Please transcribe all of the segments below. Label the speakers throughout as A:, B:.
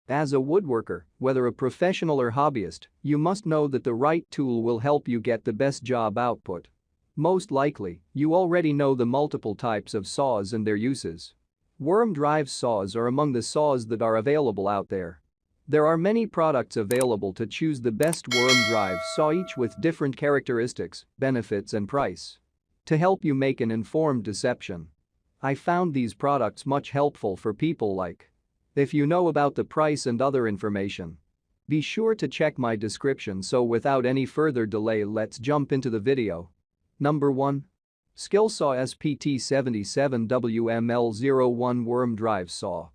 A: As a woodworker, whether a professional or hobbyist, you must know that the right tool will help you get the best job output. Most likely, you already know the multiple types of saws and their uses. Worm drive saws are among the saws that are available out there. There are many products available to choose the best worm drive saw, each with different characteristics, benefits and price. To help you make an informed decision, I found these products much helpful for people like. If you know about the price and other information, be sure to check my description. So without any further delay, let's jump into the video. Number 1. SKILSAW PT77WML01 Worm Drive Saw.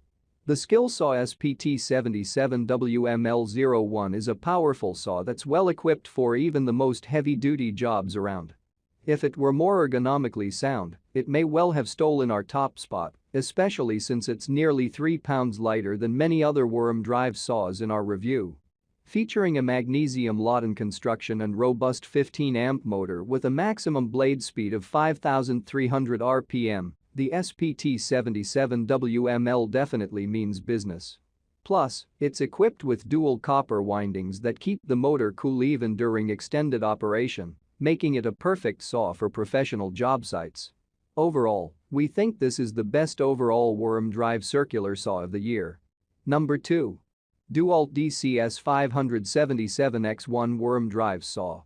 A: The SKILSAW PT77WML01 is a powerful saw that's well equipped for even the most heavy-duty jobs around. If it were more ergonomically sound, it may well have stolen our top spot, especially since it's nearly 3 pounds lighter than many other worm drive saws in our review. Featuring a magnesium Lawton construction and robust 15-amp motor with a maximum blade speed of 5,300 RPM, the SPT77WML definitely means business. Plus, it's equipped with dual copper windings that keep the motor cool even during extended operation, making it a perfect saw for professional job sites. Overall, we think this is the best overall worm drive circular saw of the year. Number 2. DeWalt DCS577X1 Worm Drive Saw.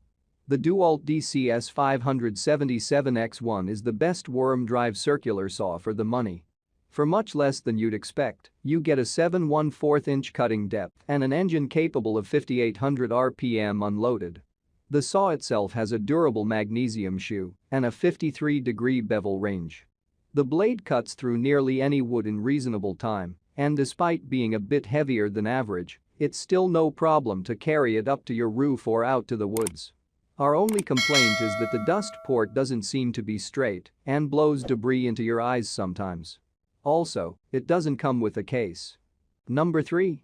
A: The DeWalt DCS577X1 is the best worm drive circular saw for the money. For much less than you'd expect, you get a 7¼ inch cutting depth and an engine capable of 5,800 RPM unloaded. The saw itself has a durable magnesium shoe and a 53-degree bevel range. The blade cuts through nearly any wood in reasonable time, and despite being a bit heavier than average, it's still no problem to carry it up to your roof or out to the woods. Our only complaint is that the dust port doesn't seem to be straight and blows debris into your eyes sometimes. Also, it doesn't come with a case. Number 3.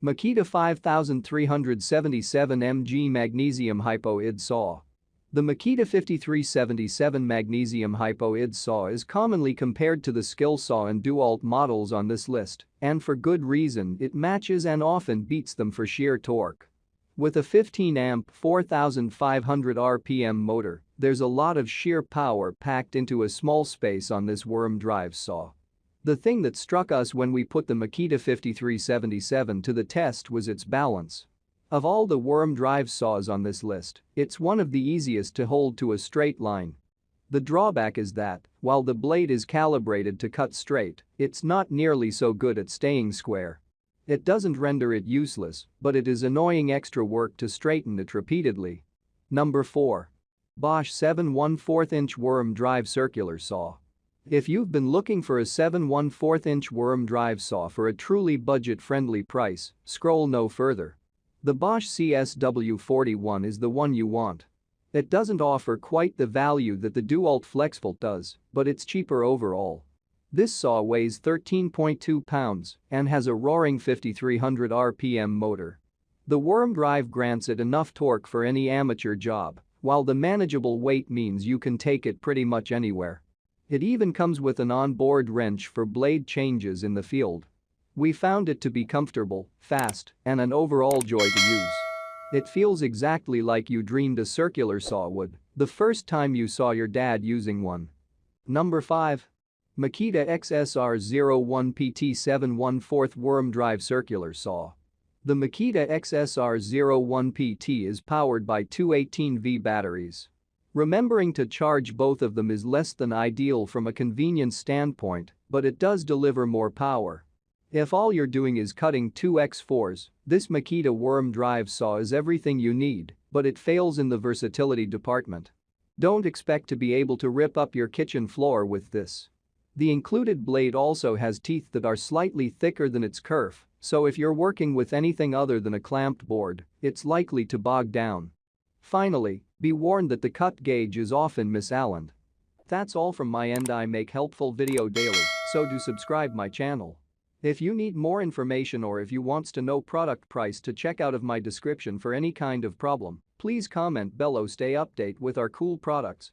A: Makita 5377 mg Magnesium Hypoid Saw. The Makita 5377 Magnesium Hypoid Saw is commonly compared to the SKILSAW and DeWalt models on this list, and for good reason. It matches and often beats them for sheer torque. With a 15-amp 4,500 RPM motor, there's a lot of sheer power packed into a small space on this worm drive saw. The thing that struck us when we put the Makita 5377 to the test was its balance. Of all the worm drive saws on this list, it's one of the easiest to hold to a straight line. The drawback is that, while the blade is calibrated to cut straight, it's not nearly so good at staying square. It doesn't render it useless, but it is annoying extra work to straighten it repeatedly. Number 4. Bosch 7¼ inch Worm Drive Circular Saw. If you've been looking for a 7¼ inch worm drive saw for a truly budget-friendly price, scroll no further. The Bosch CSW41 is the one you want. It doesn't offer quite the value that the DeWalt FlexVolt does, but it's cheaper overall. This saw weighs 13.2 pounds and has a roaring 5,300 RPM motor. The worm drive grants it enough torque for any amateur job, while the manageable weight means you can take it pretty much anywhere. It even comes with an onboard wrench for blade changes in the field. We found it to be comfortable, fast, and an overall joy to use. It feels exactly like you dreamed a circular saw would the first time you saw your dad using one. Number 5. Makita XSR01 PT714 Worm Drive Circular Saw. The Makita XSR01 PT is powered by two 18V batteries. Remembering to charge both of them is less than ideal from a convenience standpoint, but it does deliver more power. If all you're doing is cutting 2x4s, this Makita worm drive saw is everything you need, but it fails in the versatility department. Don't expect to be able to rip up your kitchen floor with this. The included blade also has teeth that are slightly thicker than its kerf, so if you're working with anything other than a clamped board, it's likely to bog down. Finally, be warned that the cut gauge is often misaligned. That's all from my end. I make helpful video daily, so do subscribe my channel. If you need more information or if you wants to know product price to check out of my description for any kind of problem, please comment below. Stay update with our cool products.